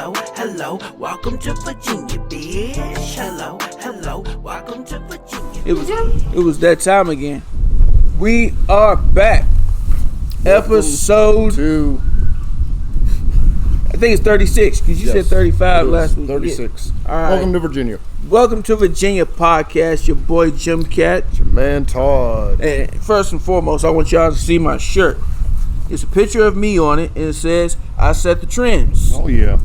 hello, hello, welcome to Virginia, bitch. Hello, hello, welcome to Virginia. It was that time again. We are back. Episode 2. I think it's 36 because you said 35 last week. 36. Yeah. All right. Welcome to Virginia. Welcome to Virginia podcast. Your boy Jim Cat. It's your man Todd. And first and foremost, I want y'all to see my shirt. It's a picture of me on it, and it says, "I set the trends." Oh yeah.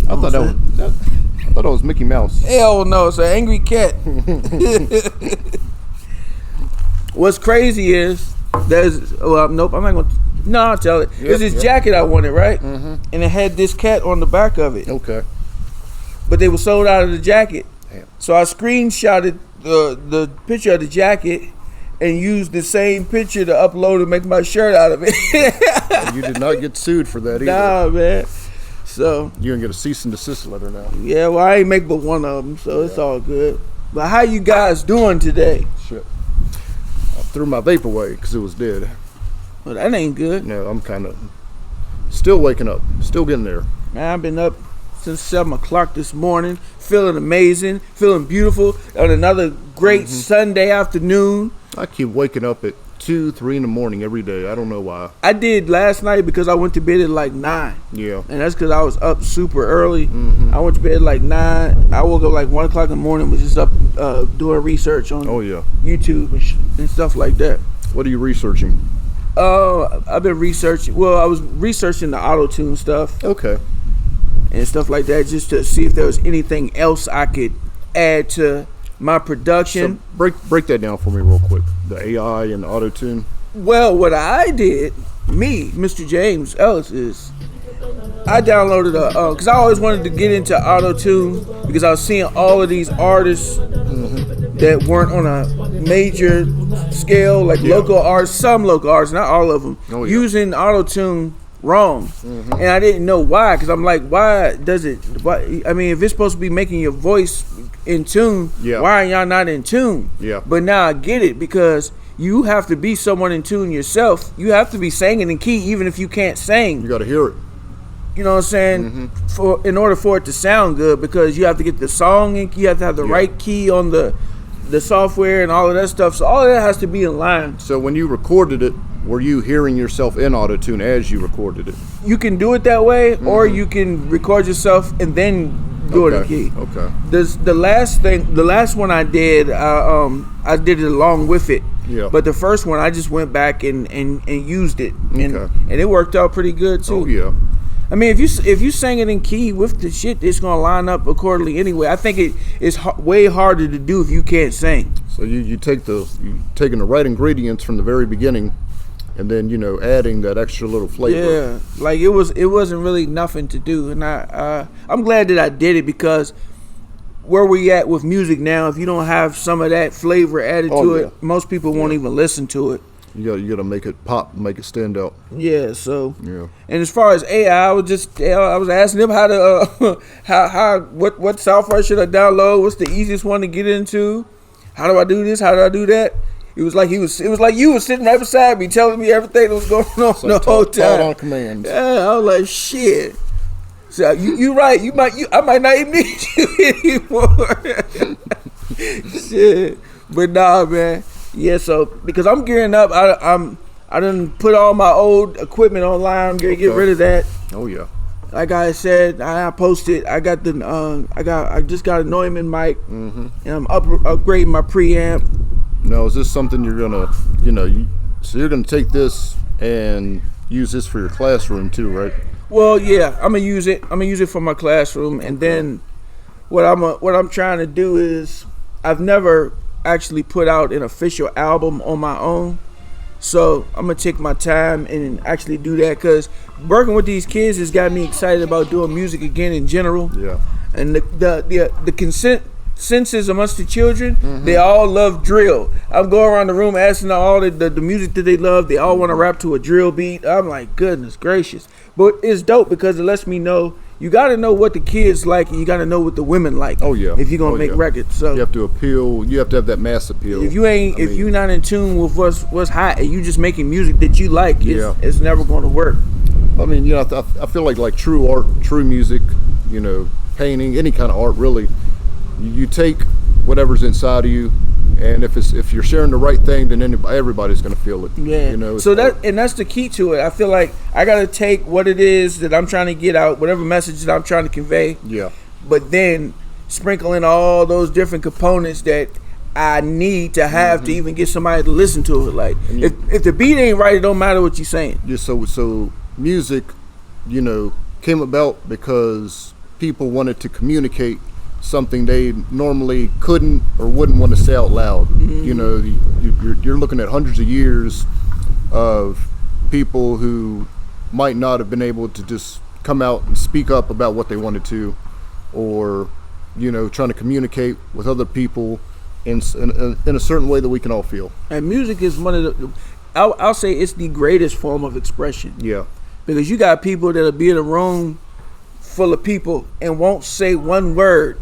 I thought that was Mickey Mouse. Hell no, it's an angry cat. What's crazy is nope, I'm not going to. No, I'll tell it. It's this jacket I wanted, right? Mm-hmm. And it had this cat on the back of it. Okay. But they were sold out of the jacket. Damn. So I screenshotted the picture of the jacket and used the same picture to upload and make my shirt out of it. You did not get sued for that either. Nah, man. So You're gonna get a cease and desist letter now. yeah, well, I ain't make but one of them, so it's all good. But how you guys doing today? Shit. I threw my vape away because it was dead. Well, that ain't good. No, I'm kind of still waking up, still getting there. Man, I've been up since 7 o'clock this morning, feeling amazing, feeling beautiful on another great Sunday afternoon. I keep waking up at 2, 3 in the morning every day. I don't know why. I did last night because I went to bed at like 9. Yeah. And that's because I was up super early. I went to bed at like 9. I woke up like 1 o'clock in the morning, was just up doing research on YouTube and stuff like that. What are you researching? I've been researching. Well, I was researching the autotune stuff. Okay. And stuff like that, just to see if there was anything else I could add to my production. So break that down for me real quick. The AI and the auto-tune. Well, what I did, me, Mr. James Ellis, is I downloaded because I always wanted to get into auto-tune because I was seeing all of these artists that weren't on a major scale, like local artists, some local artists, not all of them, using auto-tune wrong. And I didn't know why, because I'm like, why does it, I mean, if it's supposed to be making your voice in tune, why are y'all not in tune? But now I get it, because you have to be someone in tune yourself. You have to be singing in key even if you can't sing. You got to hear it. You know what I'm saying? In order for it to sound good, because you have to get the song in, you have to have the right key on the software and all of that stuff. So all of that has to be in line. So when you recorded it, were you hearing yourself in auto-tune as you recorded it? You can do it that way, or you can record yourself and then do it in key. Okay. The last one I did, I did it along with it. Yeah. But the first one, I just went back and used it, and it worked out pretty good too. Oh yeah. I mean, if you sang it in key with the shit, it's gonna line up accordingly anyway. I think it's way harder to do if you can't sing. So you taking the right ingredients from the very beginning, and then adding that extra little flavor. Yeah, like it wasn't really nothing to do, and I'm glad that I did it, because where we at with music now, if you don't have some of that flavor added to it, most people won't even listen to it. You gotta make it pop, make it stand out. Yeah. So. Yeah. And as far as AI, I was asking them how to what software should I download? What's the easiest one to get into? How do I do this? How do I do that? It was like you was sitting right beside me, telling me everything that was going on the whole time. On command. Yeah, I was like, shit. So you right. I might not even need you anymore. Shit. But nah, man. Yeah, so because I'm gearing up, I done put all my old equipment online. I'm gonna get rid of that. Oh yeah. Like I said, I posted. I got I just got a Neumann mic, and I'm upgrading my preamp. Now, is this something you're gonna, so you're gonna take this and use this for your classroom too, right? Well, yeah, I'm gonna use it. I'm gonna use it for my classroom, and then what I'm trying to do is, I've never actually put out an official album on my own, so I'm gonna take my time and actually do that, because working with these kids has got me excited about doing music again in general. Yeah. And the consensus amongst the children, they all love drill. I'm going around the room asking all the music that they love. They all want to rap to a drill beat. I'm like, goodness gracious. But it's dope, because it lets me know, you got to know what the kids like, and you got to know what the women like. Oh yeah. If you're gonna make records, so you have to appeal. You have to have that mass appeal. If you're not in tune with what's hot, and you just making music that you like, it's never going to work. I mean, I feel like true art, true music, you know, painting, any kind of art really. You take whatever's inside of you, and if you're sharing the right thing, then everybody's gonna feel it. Yeah. You know. So that's the key to it. I feel like I gotta take what it is that I'm trying to get out, whatever message that I'm trying to convey. Yeah. But then sprinkle in all those different components that I need to have to even get somebody to listen to it. Like if the beat ain't right, it don't matter what you're saying. Yeah. So music, you know, came about because people wanted to communicate something they normally couldn't or wouldn't want to say out loud. You know, you're looking at hundreds of years of people who might not have been able to just come out and speak up about what they wanted to, or, you know, trying to communicate with other people in a certain way that we can all feel. And music is one of the, I'll say it's the greatest form of expression. Yeah. Because you got people that'll be in a room full of people and won't say one word,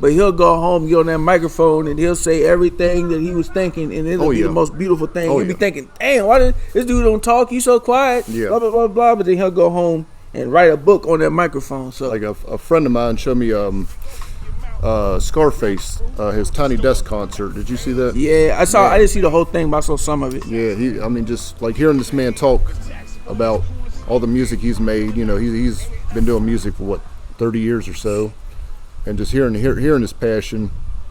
but he'll go home, get on that microphone, and he'll say everything that he was thinking, and it'll be the most beautiful thing. He'll be thinking, damn, why did this dude don't talk? He's so quiet. Yeah. Blah, blah, blah, blah. But then he'll go home and write a book on that microphone. So Like a friend of mine showed me Scarface, his Tiny Desk concert. Did you see that? yeah, I saw. I didn't see the whole thing, but I saw some of it. Yeah, I mean, just like hearing this man talk about all the music he's made. You know, he's been doing music for what, 30 years or so, and just hearing his passion,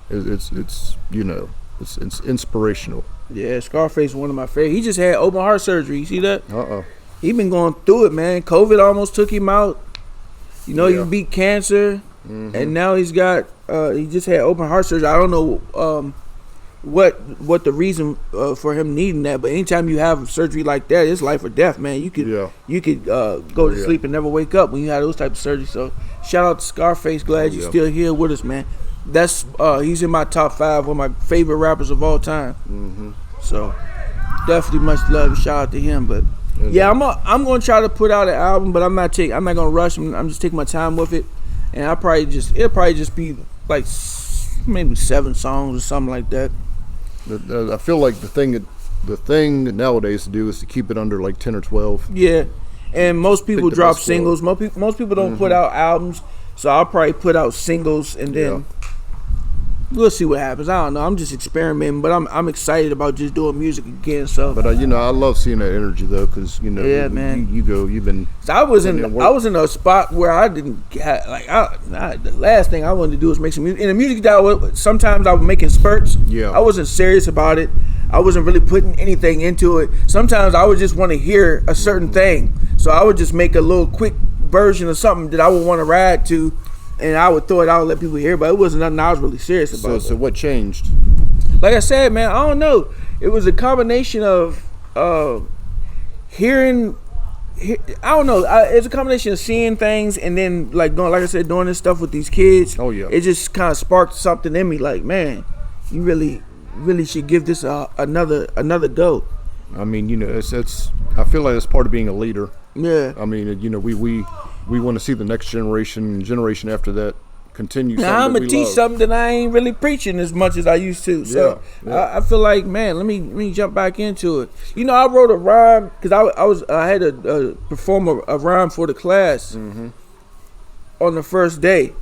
it's you know, it's inspirational. Yeah, Scarface is one of my favorites. He just had open heart surgery. You see that? Uh-oh. He been going through it, man. COVID almost took him out. You know, he beat cancer, and now he's got. He just had open heart surgery. I don't know what the reason for him needing that, but anytime you have surgery like that, it's life or death, man. You could go to sleep and never wake up when you have those type of surgery. So shout out to Scarface. Glad you're still here with us, man. That's he's in my top 5, one of my favorite rappers of all time. So definitely much love and shout out to him. But yeah, I'm gonna try to put out an album, but I'm not gonna rush. I'm just taking my time with it, and it'll probably just be like maybe 7 songs or something like that. I feel like the thing nowadays to do is to keep it under like 10 or 12. Yeah, and most people drop singles. Most people don't put out albums, so I'll probably put out singles, and then we'll see what happens. I don't know. I'm just experimenting, but I'm excited about just doing music again. So, but you know, I love seeing that energy though, because you know, man, you've been. So I was in a spot where I didn't the last thing I wanted to do was make some music. In the music that sometimes I was making spurts. Yeah, I wasn't serious about it. I wasn't really putting anything into it. Sometimes I would just want to hear a certain thing, so I would just make a little quick version of something that I would want to ride to. And I would throw it out and let people hear, but it wasn't nothing I was really serious about. So what changed? Like I said, man, I don't know. It was a combination of hearing. I don't know. It's a combination of seeing things and then doing this stuff with these kids. Oh yeah. It just kind of sparked something in me. Like, man, you really should give this another go. I mean, you know, it's. I feel like it's part of being a leader. Yeah. I mean, you know, we want to see the next generation after that continue. Now I'm gonna teach something that I ain't really preaching as much as I used to. So I feel like, man, let me jump back into it. You know, I wrote a rhyme because I had to perform a rhyme for the class on the first day.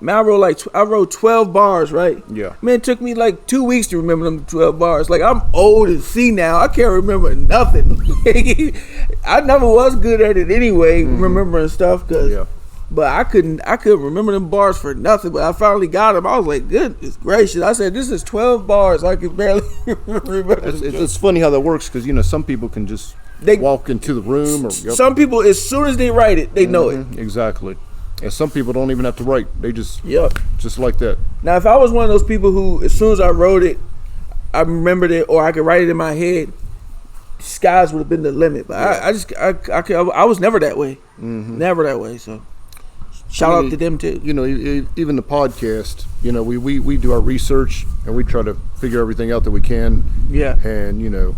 Man, I wrote 12 bars, right? Yeah. Man, it took me like 2 weeks to remember them 12 bars. Like, I'm old and see now. I can't remember nothing. I never was good at it anyway, remembering stuff. But I couldn't remember them bars for nothing. But I finally got them. I was like, goodness gracious. I said, this is 12 bars. I could barely remember. It's funny how that works because, you know, some people can just walk into the room. Some people, as soon as they write it, they know it. Exactly. And some people don't even have to write. They just just like that. Now, if I was one of those people who, as soon as I wrote it, I remembered it, or I could write it in my head, skies would have been the limit. But I was never that way. Never that way. So shout out to them too. You know, even the podcast. You know, we do our research and we try to figure everything out that we can. Yeah. And you know,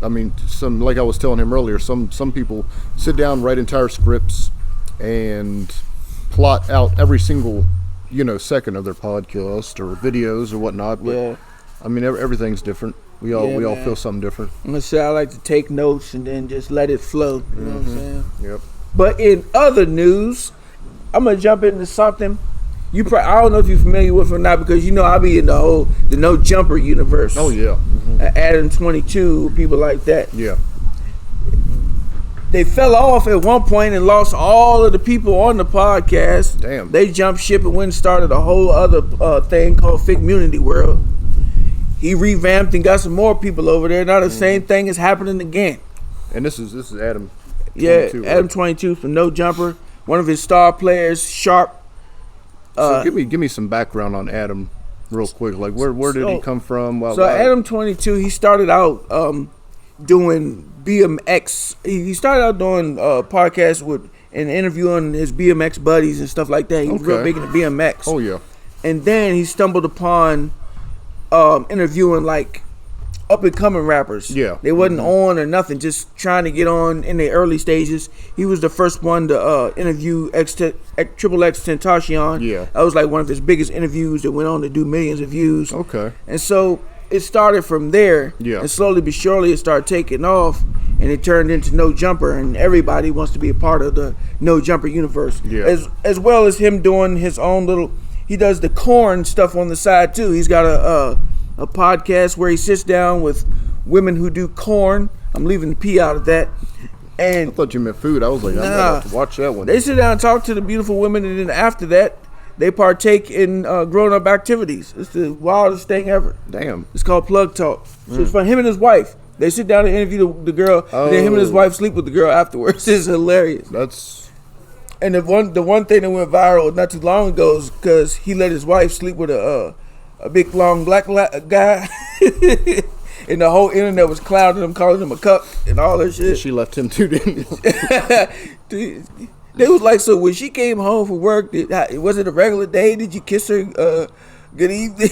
I mean, like I was telling him earlier, some people sit down, write entire scripts, and plot out every single, you know, second of their podcast or videos or whatnot. But I mean, everything's different. We all feel something different. I'm gonna say I like to take notes and then just let it flow. You know what I'm saying? Yep. But in other news, I'm gonna jump into something. I don't know if you're familiar with it or not, because you know I be in the No Jumper universe. Oh yeah. Adam 22, people like that. Yeah. They fell off at one point and lost all of the people on the podcast. Damn. They jumped ship and went and started a whole other thing called Figmunity World. He revamped and got some more people over there. Now the same thing is happening again. And this is Adam. 22, Yeah, right? Adam 22 from No Jumper. One of his star players, Sharp. So give me some background on Adam, real quick. Like where did he come from? Adam 22, he started out doing BMX. He started out doing podcasts with and interviewing his BMX buddies and stuff like that. He was real big into BMX. Oh yeah. And then he stumbled upon interviewing like up and coming rappers. Yeah. They wasn't on or nothing, just trying to get on in the early stages. He was the first one to interview Triple X Tentacion. Yeah. That was like one of his biggest interviews that went on to do millions of views. Okay. And so it started from there. Yeah. And slowly but surely it started taking off, and it turned into No Jumper, and everybody wants to be a part of the No Jumper universe. Yeah. As well as him doing his own little, he does the corn stuff on the side too. He's got a podcast where he sits down with women who do corn. I'm leaving the P out of that. I And thought you meant food. I was like, I'm gonna have to watch that one. they sit down and talk to the beautiful women, and then after that, they partake in grown-up activities. It's the wildest thing ever. Damn. It's called Plug Talk. So it's for him and his wife. They sit down and interview the girl, and then him and his wife sleep with the girl afterwards. It's hilarious. That's And the one thing that went viral not too long ago is because he let his wife sleep with a big long black guy, and the whole internet was clowning him, calling him a cuck and all that shit. she left him too, didn't she? They was like, so when she came home from work, was it a regular day? Did you kiss her good evening?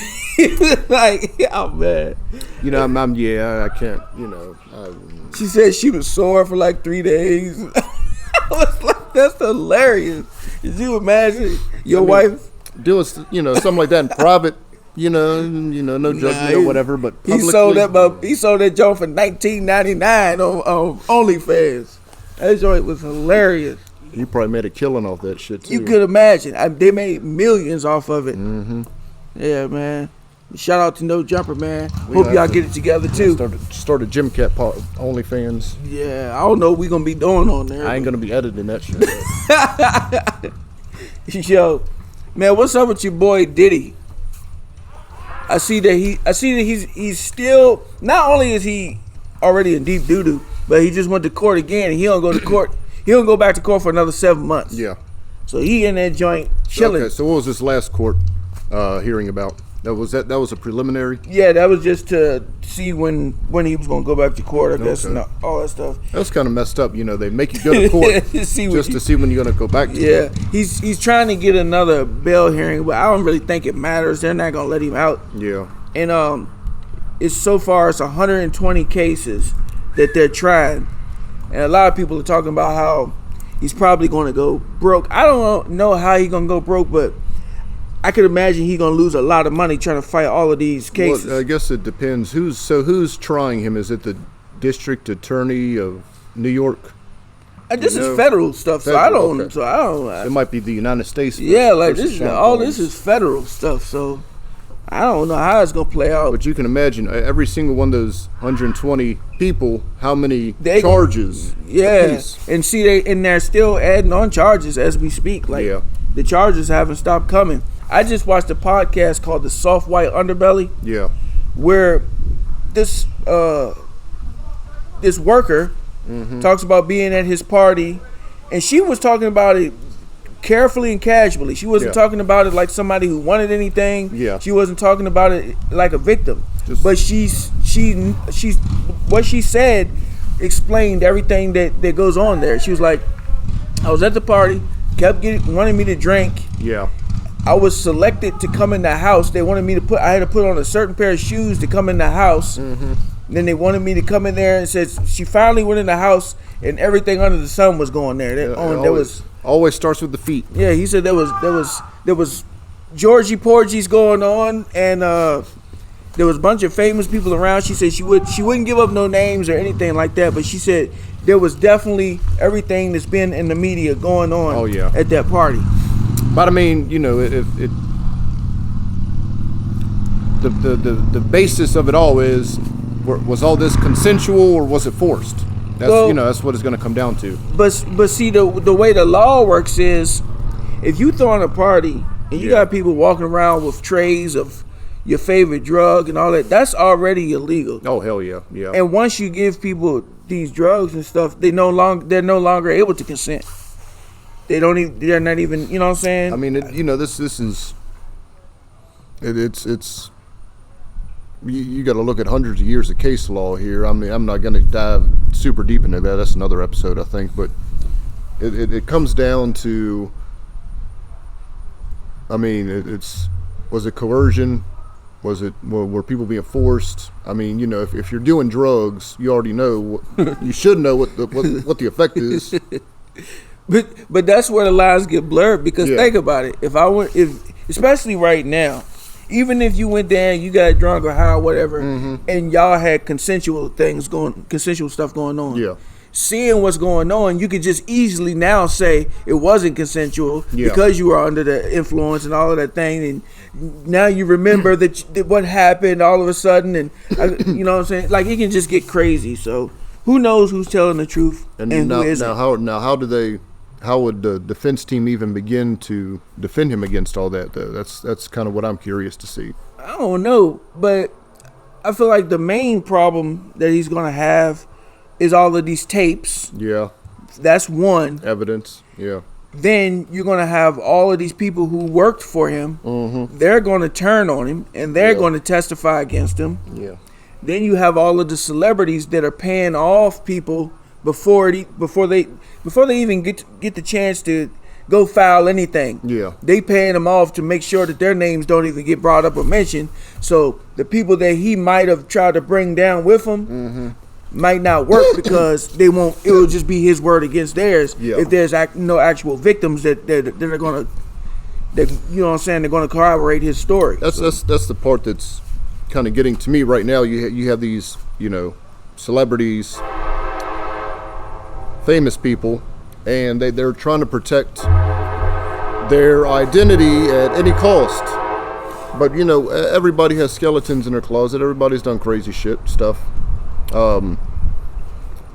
Like, oh man. You know, I can't, She said she was sore for like 3 days. I was like, that's hilarious. Did you imagine your wife? doing, something like that in private, no judgment or whatever, but He sold that joint for $19.99 on OnlyFans. That joint was hilarious. He probably made a killing off that shit too. You could imagine. They made millions off of it. Mm-hmm. Yeah, man. Shout out to No Jumper, man. Hope y'all get it together too. Start a Gym Cat OnlyFans. Yeah, I don't know what we gonna be doing on there. I ain't gonna be editing that shit. Yo, man, what's up with your boy Diddy? I see that he's still, not only is he already in deep doo-doo, but he just went to court again, and he don't go to court. He don't go back to court for another 7 months. Yeah. So he in that joint chilling. Okay, so what was this last court hearing about? That was a preliminary? Yeah, that was just to see when he was gonna go back to court, I guess, and all that stuff. That's kind of messed up. They make you go to court to see when you're gonna go back to court. Yeah, he's trying to get another bail hearing, but I don't really think it matters. They're not gonna let him out. Yeah. And it's 120 cases that they're trying, and a lot of people are talking about how he's probably gonna go broke. I don't know how he's gonna go broke, but I could imagine he's gonna lose a lot of money trying to fight all of these cases. Well, I guess it depends. Who's trying him? Is it the district attorney of New York? This is federal stuff, so I don't. Okay. So I don't. It might be the United States. Yeah, like this is federal stuff. So I don't know how it's gonna play out. But you can imagine every single one of those 120 people, how many charges? Yeah, and see, they're still adding on charges as we speak. Like the charges haven't stopped coming. I just watched a podcast called The Soft White Underbelly. Yeah. Where this worker talks about being at his party, and she was talking about it carefully and casually. She wasn't talking about it like somebody who wanted anything. Yeah. She wasn't talking about it like a victim. But she's what she said explained everything that goes on there. She was like, I was at the party, kept wanting me to drink. Yeah. I was selected to come in the house. They wanted me to I had to put on a certain pair of shoes to come in the house. Mm-hmm. Then they wanted me to come in there, and said she finally went in the house and everything under the sun was going there. Always starts with the feet. Yeah, he said there was Georgie Porgies going on, and there was a bunch of famous people around. She said she wouldn't give up no names or anything like that, but she said there was definitely everything that's been in the media going on at that party. But I mean, you know, the basis of it all is, was all this consensual or was it forced? That's that's what it's going to come down to. But see, the way the law works is, if you throwing a party and you got people walking around with trays of your favorite drug and all that, that's already illegal. Oh hell yeah, yeah. And once you give people these drugs and stuff, they're no longer able to consent. They're not even, you know what I'm saying? I mean, this is it's you got to look at hundreds of years of case law here. I mean, I'm not going to dive super deep into that. That's another episode, I think. But it comes down to, I mean, was it coercion? Were people being forced? I mean, you know, if you're doing drugs, you already know you should know what the effect is. But that's where the lines get blurred, because think about it. If especially right now, even if you went there and you got drunk or high or whatever, and y'all had consensual stuff going on. Seeing what's going on, you could just easily now say it wasn't consensual because you were under the influence and all of that thing, and now you remember that what happened all of a sudden, and you know what I'm saying? Like, it can just get crazy. So who knows who's telling the truth and who isn't? How would the defense team even begin to defend him against all that, though? That's kind of what I'm curious to see. I don't know, but I feel like the main problem that he's going to have is all of these tapes. Yeah. That's one. Evidence, yeah. Then you're going to have all of these people who worked for him. They're going to turn on him, and they're going to testify against him. Yeah. Then you have all of the celebrities that are paying off people before they even get the chance to go file anything. Yeah. They paying them off to make sure that their names don't even get brought up or mentioned. So the people that he might have tried to bring down with him might not work because they won't. It will just be his word against theirs. If there's no actual victims that are gonna, that, you know what I'm saying, they're gonna corroborate his story. That's the part that's kind of getting to me right now. You have these, you know, celebrities, famous people, and they're trying to protect their identity at any cost. But you know, everybody has skeletons in their closet. Everybody's done crazy stuff.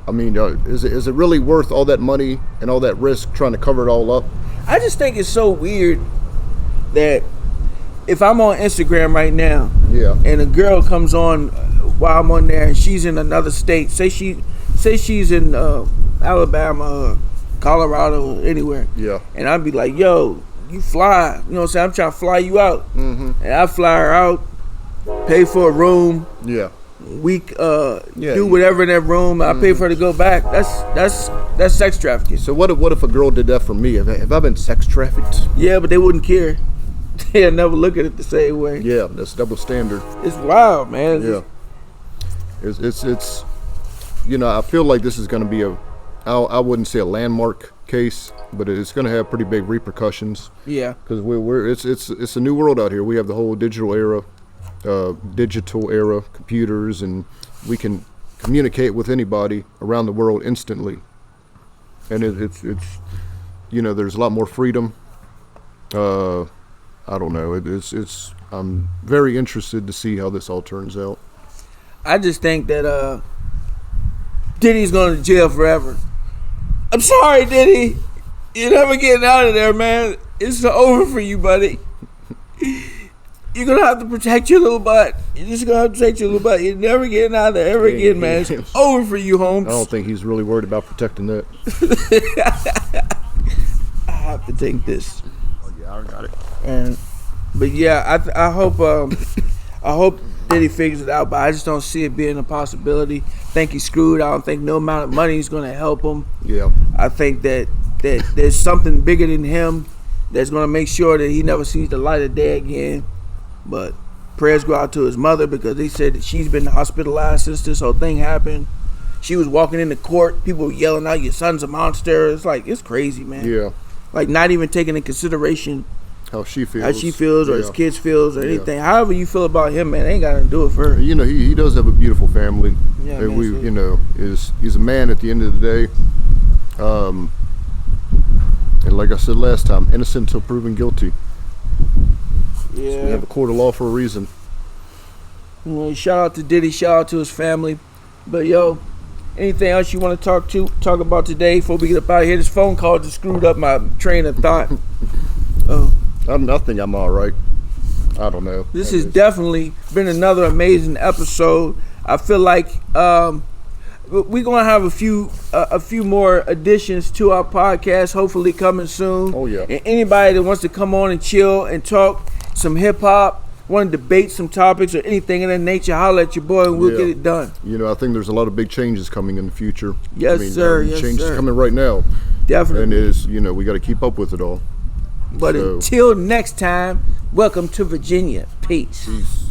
I mean, is it really worth all that money and all that risk trying to cover it all up? I just think it's so weird that if I'm on Instagram right now, and a girl comes on while I'm on there, and she's in another state, say she's in Alabama, Colorado, anywhere, and I'd be like, yo, you fly, you know what I'm saying, I'm trying to fly you out, and I fly her out, pay for a room, do whatever in that room, I pay for her to go back. That's sex trafficking. So what if a girl did that for me? Have I been sex trafficked? Yeah, but they wouldn't care. They'll never look at it the same way. Yeah, that's double standard. It's wild, man. Yeah. It's you know, I feel like this is going to be I wouldn't say a landmark case, but it's going to have pretty big repercussions. Yeah. Because it's a new world out here. We have the whole digital era, computers, and we can communicate with anybody around the world instantly. And it's you know, there's a lot more freedom. I don't know. I'm very interested to see how this all turns out. I just think that Diddy's going to jail forever. I'm sorry, Diddy. You're never getting out of there, man. It's over for you, buddy. You're going to have to protect your little butt. You're just going to have to protect your little butt. You're never getting out of there ever again, man. It's over for you, Holmes. I don't think he's really worried about protecting that. I have to take this. Oh, yeah, I got it. But yeah, I hope Diddy figures it out, but I just don't see it being a possibility. I think he's screwed. I don't think no amount of money is going to help him. Yeah. I think that there's something bigger than him that's going to make sure that he never sees the light of day again. But prayers go out to his mother, because they said that she's been hospitalized since this whole thing happened. She was walking into court, people yelling out, "Your son's a monster." It's like, it's crazy, man. Yeah. Like, not even taking into consideration how she feels or his kids feels or anything. However you feel about him, man, ain't got to do it for her. You know, he does have a beautiful family. Yeah, and man, you know, he's a man at the end of the day. And And like I said last time, innocent until proven guilty. Yeah. We have a court of law for a reason. Well, shout out to Diddy, shout out to his family. But yo, anything else you want to talk about today before we get up out of here? This phone call just screwed up my train of thought. I think I'm all right. I don't know. This has definitely been another amazing episode. I feel like we're gonna have a few more additions to our podcast, hopefully coming soon. Oh, yeah. And anybody that wants to come on and chill and talk some hip hop, want to debate some topics or anything of that nature, holler at your boy and we'll get it done. You know, I think there's a lot of big changes coming in the future. Yes, sir. Yes, changes sir. coming right now. Definitely. And it is, you know, we got to keep up with it all. But until next time, welcome to Virginia. Peace. Peace.